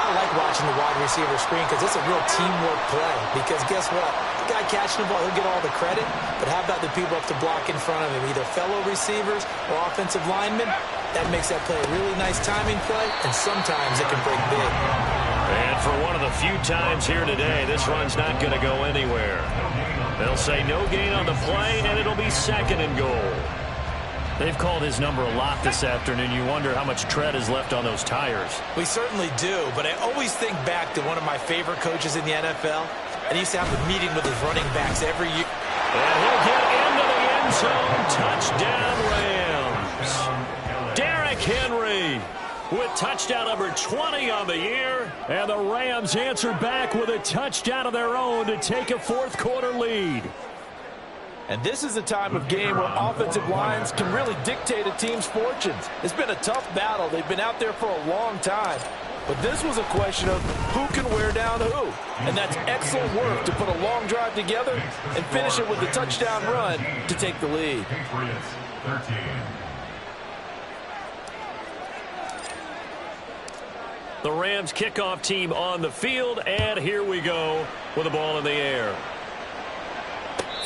I like watching the wide receiver screen because it's a real teamwork play. Because guess what? The guy catching the ball, he'll get all the credit. But how about the people up to block in front of him, either fellow receivers or offensive linemen? That makes that play a really nice timing play, and sometimes it can break big. And for one of the few times here today, this run's not going to go anywhere. They'll say no gain on the play, and it'll be second and goal. They've called his number a lot this afternoon. You wonder how much tread is left on those tires. We certainly do, but I always think back to one of my favorite coaches in the NFL, and he used to have a meeting with his running backs every year. And he'll get into the end zone. Touchdown, Rams. Derrick Henry with touchdown number 20 on the year. And the Rams answer back with a touchdown of their own to take a fourth-quarter lead. And this is a time of game where offensive lines can really dictate a team's fortunes. It's been a tough battle. They've been out there for a long time. But this was a question of who can wear down who. And that's excellent work to put a long drive together and finish it with a touchdown run to take the lead. Patriots 13. The Rams kickoff team on the field, and here we go with the ball in the air.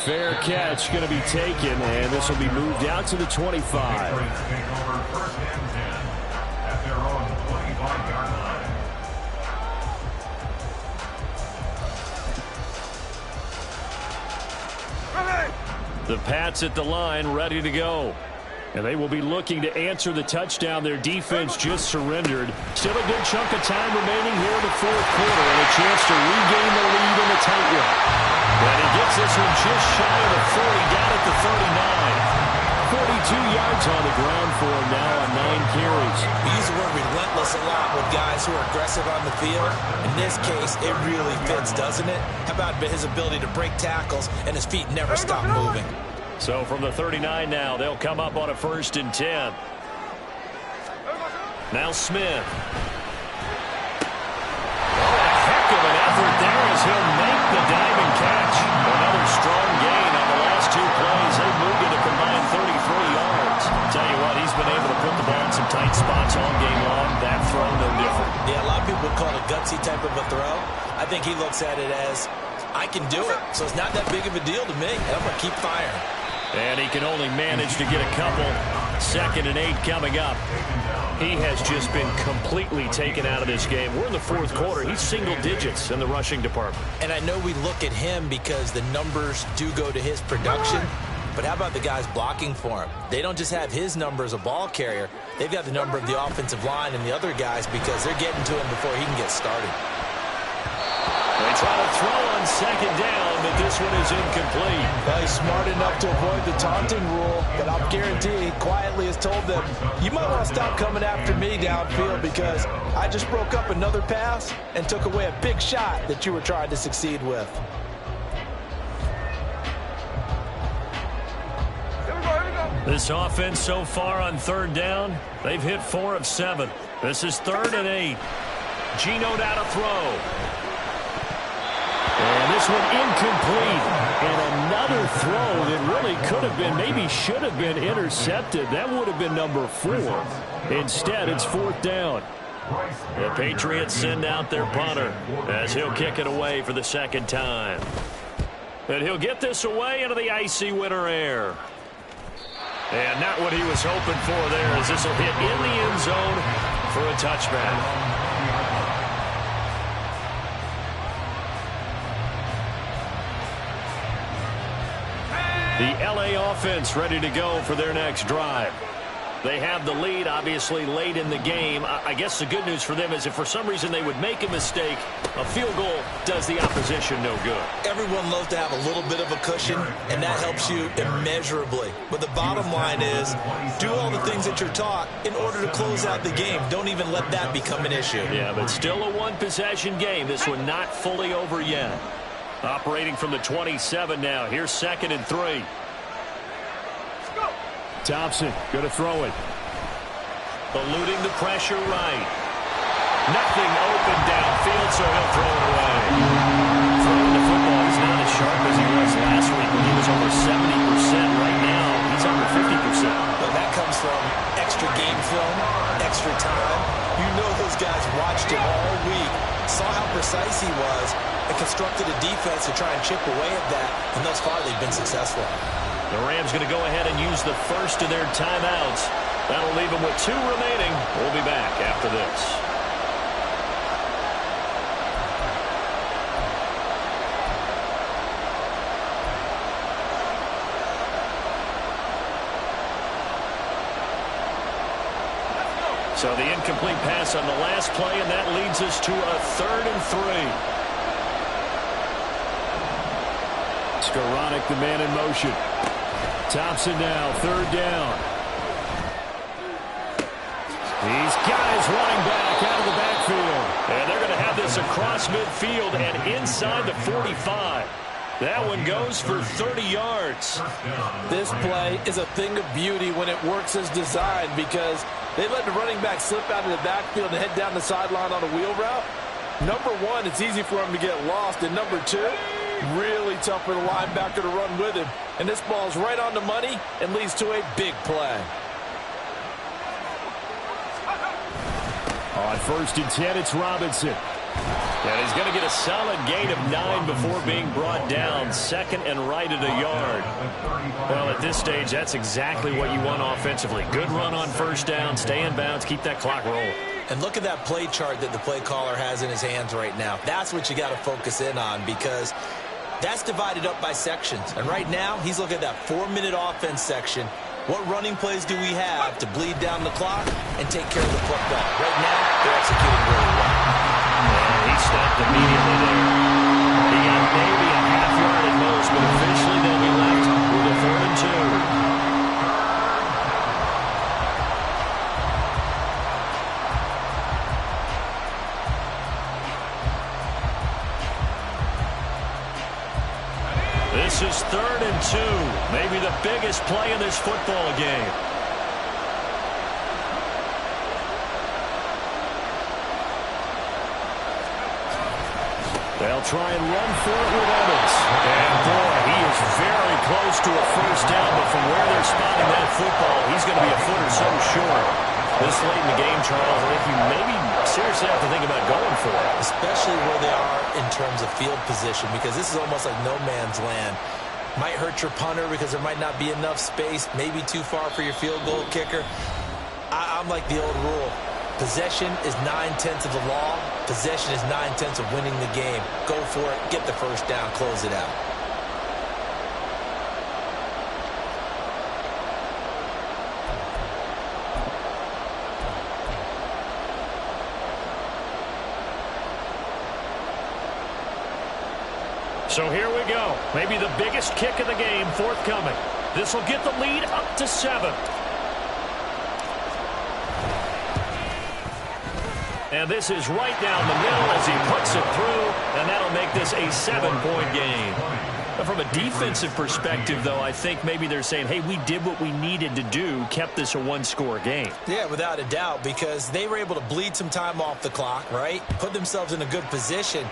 Fair catch going to be taken, and this will be moved out to the 25. Patriots take over first and 10 at their own 25-yard line. The Pats at the line, ready to go. And they will be looking to answer the touchdown their defense just surrendered. Still a good chunk of time remaining here in the fourth quarter, and a chance to regain the lead in the tightrope. And he gets this one just shy of the 40, down at the 39. 42 yards on the ground for him now on 9 carries. We use the word relentless a lot with guys who are aggressive on the field. In this case, it really fits, doesn't it? How about his ability to break tackles and his feet never stop moving? So from the 39 now, they'll come up on a 1st and 10. Now Smith. Oh, a heck of an effort there as he'll make the diving catch. Another strong gain on the last 2 plays. They've moved it a combined 33 yards. Tell you what, he's been able to put the ball in some tight spots all game long. That throw, no different. Yeah, a lot of people would call it a gutsy type of a throw. I think he looks at it as, I can do it. So it's not that big of a deal to me, and I'm going to keep firing. And he can only manage to get a couple. 2nd and 8 coming up. He has just been completely taken out of this game. We're in the fourth quarter. He's single digits in the rushing department. And I know we look at him because the numbers do go to his production. But how about the guys blocking for him? They don't just have his number as a ball carrier. They've got the number of the offensive line and the other guys because they're getting to him before he can get started. They try to throw on 2nd down, but this one is incomplete. Well, he's smart enough to avoid the taunting rule, but I'll guarantee he quietly has told them, you might want to stop coming after me downfield because I just broke up another pass and took away a big shot that you were trying to succeed with. This offense so far on 3rd down, they've hit 4 of 7. This is 3rd and 8. Geno now to throw. And this one incomplete. And another throw that really could have been, maybe should have been intercepted. That would have been number 4. Instead, it's 4th down. The Patriots send out their punter as he'll kick it away for the 2nd time. And he'll get this away into the icy winter air. And not what he was hoping for there as this will hit in the end zone for a touchback. The LA offense ready to go for their next drive. They have the lead, obviously, late in the game. I guess the good news for them is if for some reason they would make a mistake, a field goal does the opposition no good. Everyone loves to have a little bit of a cushion, and that helps you immeasurably. But the bottom line is, do all the things that you're taught in order to close out the game. Don't even let that become an issue. Yeah, but still a one-possession game. This one not fully over yet. Operating from the 27 now. Here's 2nd and 3. Thompson going to throw it. Eluding the pressure right. Nothing open downfield, so he'll throw it away. Throwing the football, he's not as sharp as he was last week when he was over 70%. Right now, he's under 50%. But that comes from extra game film, extra time. You know those guys watched him all week, saw how precise he was, and constructed a defense to try and chip away at that, and thus far they've been successful. The Rams going to go ahead and use the first of their timeouts. That'll leave them with 2 remaining. We'll be back after this. So the incomplete pass on the last play, and that leads us to a 3rd and 3. Skoranek, the man in motion. Thompson now, 3rd down. These guys running back out of the backfield. And they're going to have this across midfield and inside the 45. That one goes for 30 yards. This play is a thing of beauty when it works as designed because they let the running back slip out of the backfield and head down the sideline on a wheel route. Number one, it's easy for him to get lost. And number two, really tough for the linebacker to run with him. And this ball's right on the money and leads to a big play. On 1st and 10, it's Robinson. And he's going to get a solid gain of 9 before being brought down. 2nd and right at a yard. Well, at this stage, that's exactly what you want offensively. Good run on 1st down, stay in bounds, keep that clock rolling. And look at that play chart that the play caller has in his hands right now. That's what you got to focus in on because that's divided up by sections. And right now, he's looking at that 4-minute offense section. What running plays do we have to bleed down the clock and take care of the football? Right now, they're executing really well. And he stopped immediately there. He got maybe a half yard at most, but officially they'll be left with a 3rd and 2. This is 3rd and 2. Maybe the biggest play in this football game. They'll try and run for it with Evans. And boy, he is very close to a 1st down, but from where they're spotting that football, he's going to be a foot or so short. This late in the game, Charles, I think you maybe seriously have to think about going for it. Especially where they are in terms of field position, because this is almost like no man's land. Might hurt your punter because there might not be enough space, maybe too far for your field goal kicker. I'm like the old rule. Possession is 9/10 of the law. Possession is 9/10 of winning the game. Go for it, get the 1st down, close it out. So here we go. Maybe the biggest kick of the game forthcoming. This will get the lead up to 7. And this is right down the middle as he puts it through, and that'll make this a 7-point game. But from a defensive perspective, though, I think maybe they're saying, hey, we did what we needed to do, kept this a 1-score game. Yeah, without a doubt, because they were able to bleed some time off the clock, right? Put themselves in a good position,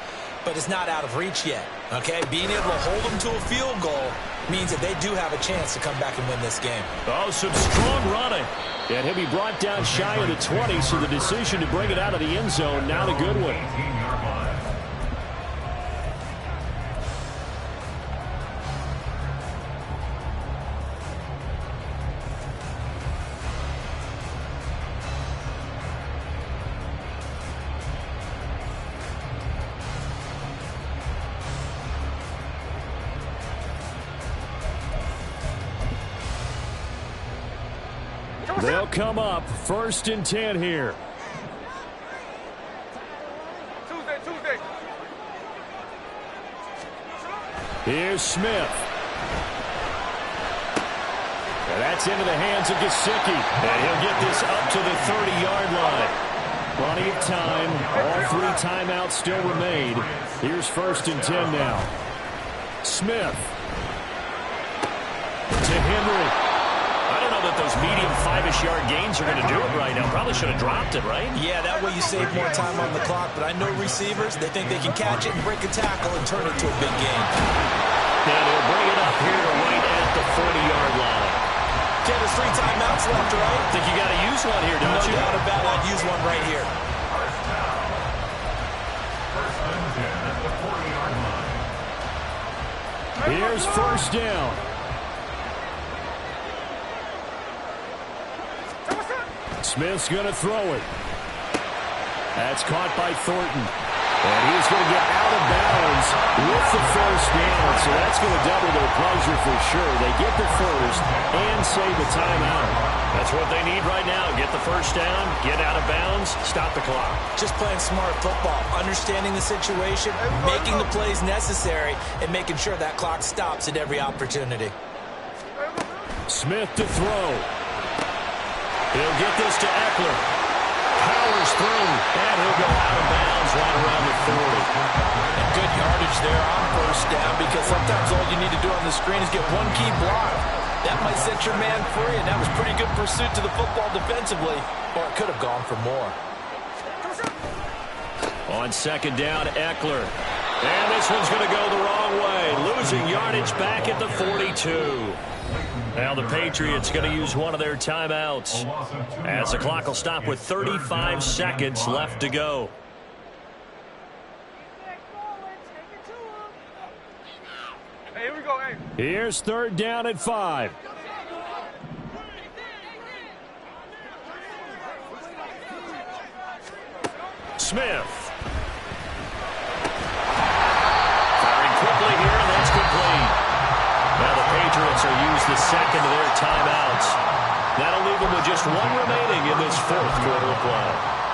but it's not out of reach yet, okay? Being able to hold them to a field goal means that they do have a chance to come back and win this game. Oh, some strong running. And he'll be brought down shy of the 20, so the decision to bring it out of the end zone, not a good one. They'll come up 1st and 10 here. Tuesday. Here's Smith. And that's into the hands of Gesicki. And he'll get this up to the 30-yard line. Plenty of time. All 3 timeouts still remain. Here's 1st and 10 now. Smith. To Henry. I don't know that those medium 5-ish yard gains are going to do it right now. Probably should have dropped it, right? Yeah, that way you save more time on the clock. But I know receivers, they think they can catch it and break a tackle and turn it to a big game. And he'll bring it up here to right at the 40-yard line. Ken, there's 3 timeouts left, right? I think you got to use one here, don't you? No doubt about it. I'd use one right here. Here's 1st down. Smith's going to throw it. That's caught by Thornton. And he's going to get out of bounds with the 1st down. So that's going to double their pleasure for sure. They get the 1st and save a timeout. That's what they need right now. Get the 1st down, get out of bounds, stop the clock. Just playing smart football, understanding the situation, making the plays necessary, and making sure that clock stops at every opportunity. Smith to throw. He'll get this to Eckler. Powers through, and he'll go out of bounds right around the 40. And good yardage there on 1st down, because sometimes all you need to do on the screen is get one key block. That might set your man free, and that was pretty good pursuit to the football defensively, or it could have gone for more. On 2nd down, Eckler. And this one's going to go the wrong way, losing yardage back at the 42. Now the Patriots going to use one of their timeouts as the clock will stop with 35 seconds left to go. Hey, here we go, hey. Here's 3rd down at 5. Smith. Firing quickly here, and that's complete. Now the Patriots will use the 2nd of their timeouts. That'll leave them with just 1 remaining in this 4th quarter of play.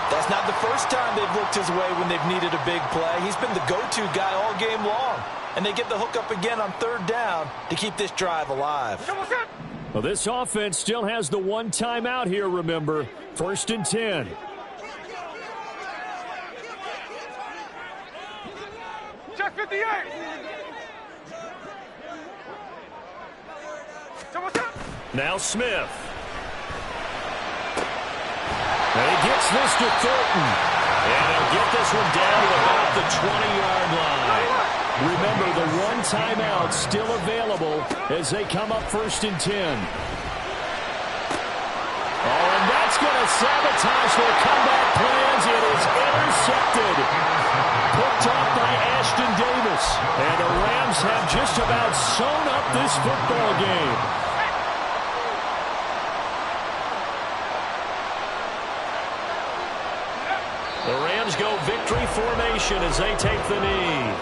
That's not the first time they've looked his way when they've needed a big play. He's been the go-to guy all game long. And they get the hook up again on 3rd down to keep this drive alive. Well, this offense still has the 1 timeout here, remember. 1st and 10. Check 58. Now Smith. And he gets this to Thornton. And he'll get this one down to about the 20-yard line. Remember, the 1 timeout still available as they come up 1st and 10. Oh, and that's going to sabotage their comeback plans. It is intercepted. Picked off by Ashton Davis. And the Rams have just about sewn up this football game. The Rams go victory formation as they take the knee.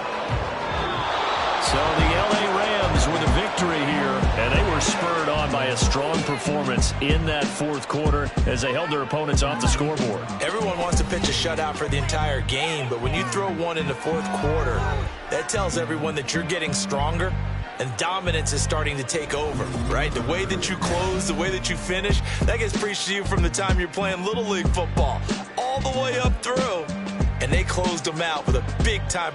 So the L.A. Rams with a victory here, and they were spurred on by a strong performance in that 4th quarter as they held their opponents off the scoreboard. Everyone wants to pitch a shutout for the entire game, but when you throw one in the 4th quarter, that tells everyone that you're getting stronger and dominance is starting to take over, right? The way that you close, the way that you finish, that gets preached to you from the time you're playing Little League football all the way up through, and they closed them out with a big-time